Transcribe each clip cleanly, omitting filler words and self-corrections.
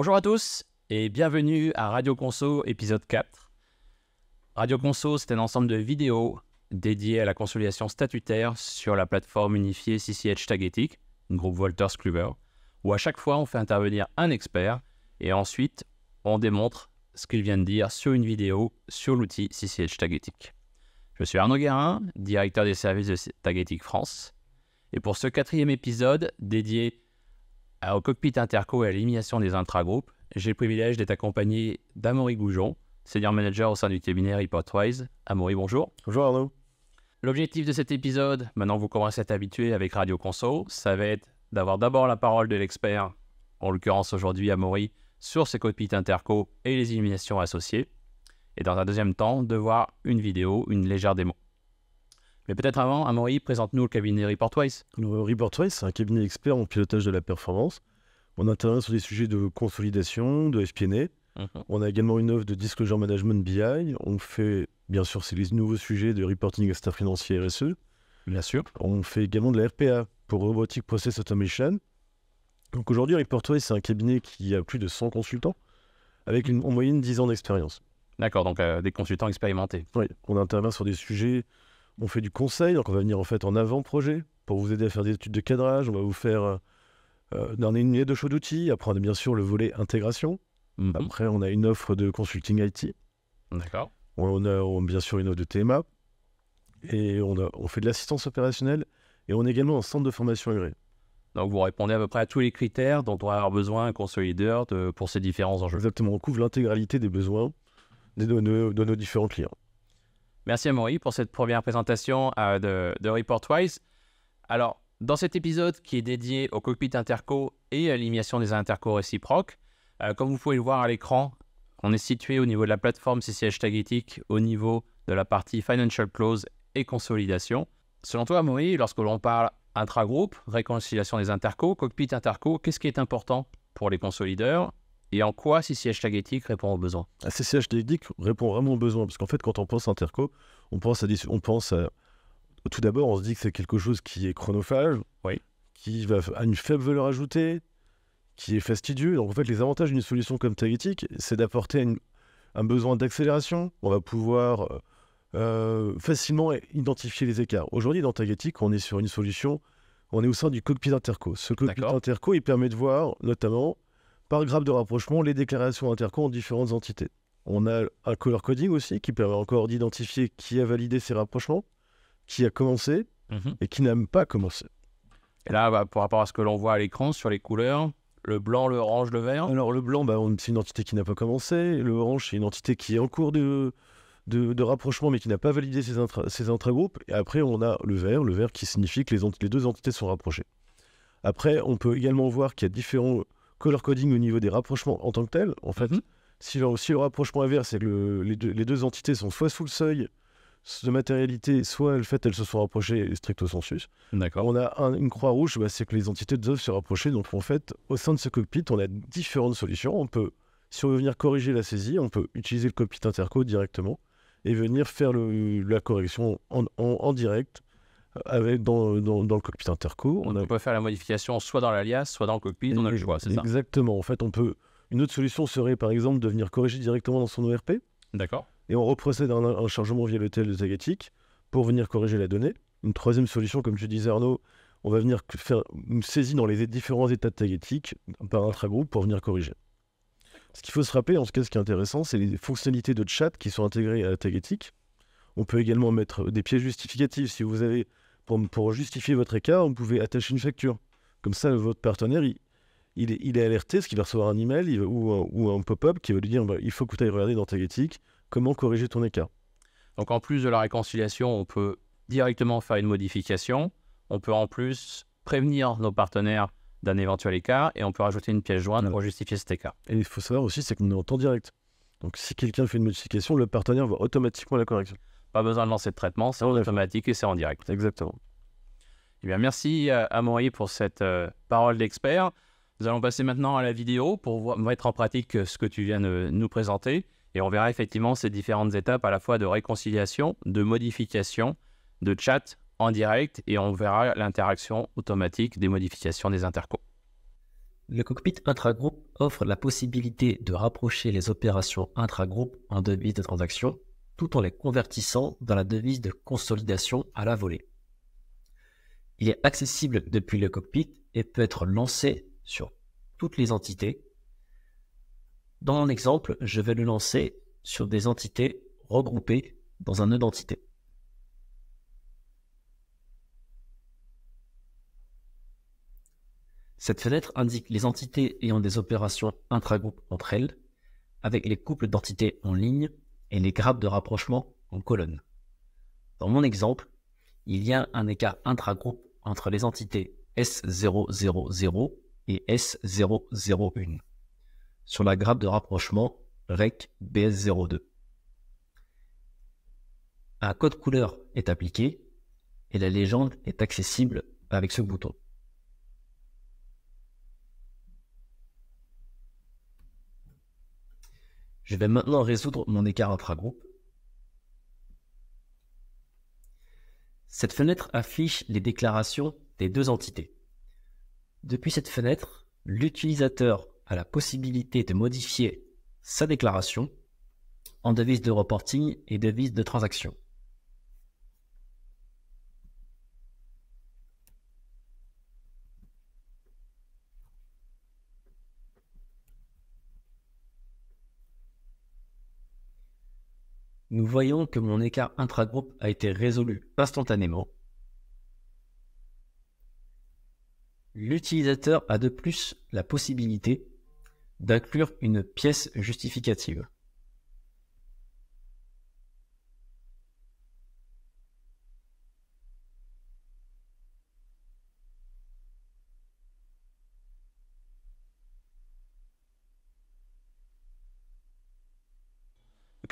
Bonjour à tous et bienvenue à Radio Conso épisode 4. Radio Conso, c'est un ensemble de vidéos dédiées à la consolidation statutaire sur la plateforme unifiée CCH Tagetik, groupe Wolters Kluwer, où à chaque fois on fait intervenir un expert et ensuite on démontre ce qu'il vient de dire sur une vidéo sur l'outil CCH Tagetik. Je suis Arnaud Guérin, directeur des services de Tagetik France, et pour ce 4e épisode dédié au cockpit interco et à l'élimination des intragroupes, j'ai le privilège d'être accompagné d'Amaury Goujon, senior manager au sein du cabinet ReportWise. Amaury, bonjour. Bonjour Arnaud. L'objectif de cet épisode, maintenant vous commencez à être habitué avec Radio Conso, ça va être d'avoir d'abord la parole de l'expert, en l'occurrence aujourd'hui Amaury, sur ces cockpits interco et les éliminations associées, et dans un deuxième temps, de voir une vidéo, une légère démo. Mais peut-être avant, Amaury, présente-nous le cabinet ReportWise. Le ReportWise, c'est un cabinet expert en pilotage de la performance. On intervient sur des sujets de consolidation, de FP&A. On a également une offre de Disclosure Management BI. On fait, bien sûr, c'est les nouveaux sujets de reporting extra-financier RSE. Bien sûr. On fait également de la RPA pour Robotic Process Automation. Donc aujourd'hui, ReportWise, c'est un cabinet qui a plus de 100 consultants, avec en moyenne 10 ans d'expérience. D'accord, donc des consultants expérimentés. Oui, on intervient sur des sujets. On fait du conseil, donc on va venir en fait en avant-projet pour vous aider à faire des études de cadrage. On va vous faire donner une idée de choix d'outils. Après, on a bien sûr le volet intégration. Après, on a une offre de consulting IT. D'accord. On a bien sûr une offre de TMA. Et on fait de l'assistance opérationnelle. Et on a également un centre de formation agréé. Donc vous répondez à peu près à tous les critères dont on va avoir besoin un consolideur pour ces différents enjeux. Exactement, on couvre l'intégralité des besoins de nos différents clients. Merci Amaury pour cette première présentation de ReportWise. Alors, dans cet épisode qui est dédié au cockpit interco et à l'élimination des interco réciproques, comme vous pouvez le voir à l'écran, on est situé au niveau de la plateforme CCH Tagetik, au niveau de la partie Financial Close et consolidation. Selon toi Amaury, lorsque l'on parle intragroupe, réconciliation des interco, cockpit interco, qu'est-ce qui est important pour les consolideurs et en quoi CCH Tagetik répond aux besoins? CCH Tagetik répond vraiment aux besoins, parce qu'en fait, quand on pense interco, on pense à tout d'abord, on se dit que c'est quelque chose qui est chronophage, oui, qui a une faible valeur ajoutée, qui est fastidieux. Donc en fait, les avantages d'une solution comme Tagetik, c'est d'apporter un besoin d'accélération. On va pouvoir facilement identifier les écarts. Aujourd'hui, dans Tagetik, on est sur une solution, on est au sein du cockpit interco. Ce cockpit interco, il permet de voir, notamment, par grappe de rapprochement, les déclarations interco en différentes entités. On a un color coding aussi qui permet encore d'identifier qui a validé ces rapprochements, qui a commencé et qui n'a même pas commencé. Et là, par rapport à ce que l'on voit à l'écran sur les couleurs, le blanc, le orange, le vert. Alors le blanc, c'est une entité qui n'a pas commencé. Le orange, c'est une entité qui est en cours de rapprochement mais qui n'a pas validé ses intragroupes. Et après, on a le vert qui signifie que les deux entités sont rapprochées. Après, on peut également voir qu'il y a différents color coding au niveau des rapprochements en tant que tels. En fait, si le rapprochement est vert, c'est que les deux entités sont soit sous le seuil de matérialité, soit elles se sont rapprochées stricto sensu. D'accord. On a une croix rouge, c'est que les entités doivent se rapprocher. Donc en fait, au sein de ce cockpit, on a différentes solutions. On peut, si on veut venir corriger la saisie, on peut utiliser le cockpit interco directement et venir faire la correction en direct dans le cockpit interco. On peut faire la modification soit dans l'alias, soit dans le cockpit, on a le choix, c'est ça? Exactement. En fait, une autre solution serait par exemple de venir corriger directement dans son ORP. D'accord. Et on reprocède à un chargement via l'ETL de Tagetik pour venir corriger la donnée. Une troisième solution, comme tu disais Arnaud, on va venir faire une saisie dans les différents états de Tagetik par intragroupe pour venir corriger. Ce qu'il faut se rappeler, en tout cas ce qui est intéressant, c'est les fonctionnalités de chat qui sont intégrées à Tagetik. On peut également mettre des pièces justificatives. Si vous avez, pour justifier votre écart, vous pouvez attacher une facture. Comme ça, votre partenaire, il est alerté, parce qu'il va recevoir un email ou un pop-up qui va lui dire il faut que tu ailles regarder dans Tagetik comment corriger ton écart. Donc en plus de la réconciliation, on peut directement faire une modification. On peut en plus prévenir nos partenaires d'un éventuel écart et on peut rajouter une pièce jointe pour justifier cet écart. Et il faut savoir aussi, c'est qu'on est en temps direct. Donc si quelqu'un fait une modification, le partenaire voit automatiquement la correction. Pas besoin de lancer de traitement, c'est automatique et c'est en direct. Exactement. Eh bien, merci Amaury pour cette parole d'expert. Nous allons passer maintenant à la vidéo pour mettre en pratique ce que tu viens de nous présenter. Et on verra effectivement ces différentes étapes à la fois de réconciliation, de modification, de chat en direct et on verra l'interaction automatique des modifications des intercos. Le cockpit intragroupe offre la possibilité de rapprocher les opérations intragroupes en devises de transaction tout en les convertissant dans la devise de consolidation à la volée. Il est accessible depuis le cockpit et peut être lancé sur toutes les entités. Dans mon exemple, je vais le lancer sur des entités regroupées dans un nœud d'entité. Cette fenêtre indique les entités ayant des opérations intragroupes entre elles, avec les couples d'entités en ligne et les graphes de rapprochement en colonne. Dans mon exemple, il y a un écart intragroupe entre les entités S000 et S001 sur la grappe de rapprochement REC BS02. Un code couleur est appliqué et la légende est accessible avec ce bouton. Je vais maintenant résoudre mon écart intragroupe. Cette fenêtre affiche les déclarations des deux entités. Depuis cette fenêtre, l'utilisateur a la possibilité de modifier sa déclaration en devise de reporting et devise de transaction. Nous voyons que mon écart intragroupe a été résolu instantanément. L'utilisateur a de plus la possibilité d'inclure une pièce justificative.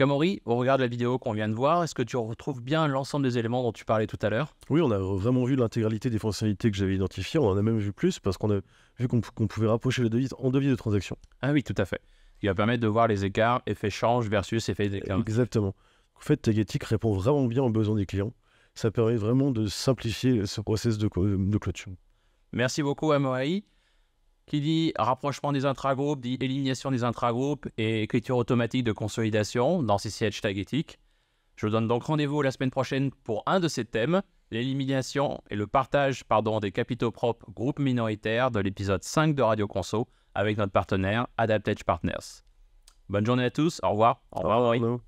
Amaury, au regard de la vidéo qu'on vient de voir, est-ce que tu retrouves bien l'ensemble des éléments dont tu parlais tout à l'heure? Oui, on a vraiment vu l'intégralité des fonctionnalités que j'avais identifiées. On en a même vu plus parce qu'on a vu qu'on pouvait rapprocher les devises en devises de transaction. Ah oui, tout à fait. Il va permettre de voir les écarts, effet change versus effet d'écart. Exactement. En fait, Tagetic répond vraiment bien aux besoins des clients. Ça permet vraiment de simplifier ce process de clôture. Merci beaucoup, Amaury. Qui dit rapprochement des intragroupes, dit élimination des intragroupes et écriture automatique de consolidation dans CCH Tagetic. Je vous donne donc rendez-vous la semaine prochaine pour un de ces thèmes, l'élimination et le partage des capitaux propres groupes minoritaires de l'épisode 5 de Radio Conso avec notre partenaire Adaptage Partners. Bonne journée à tous, au revoir. Au revoir.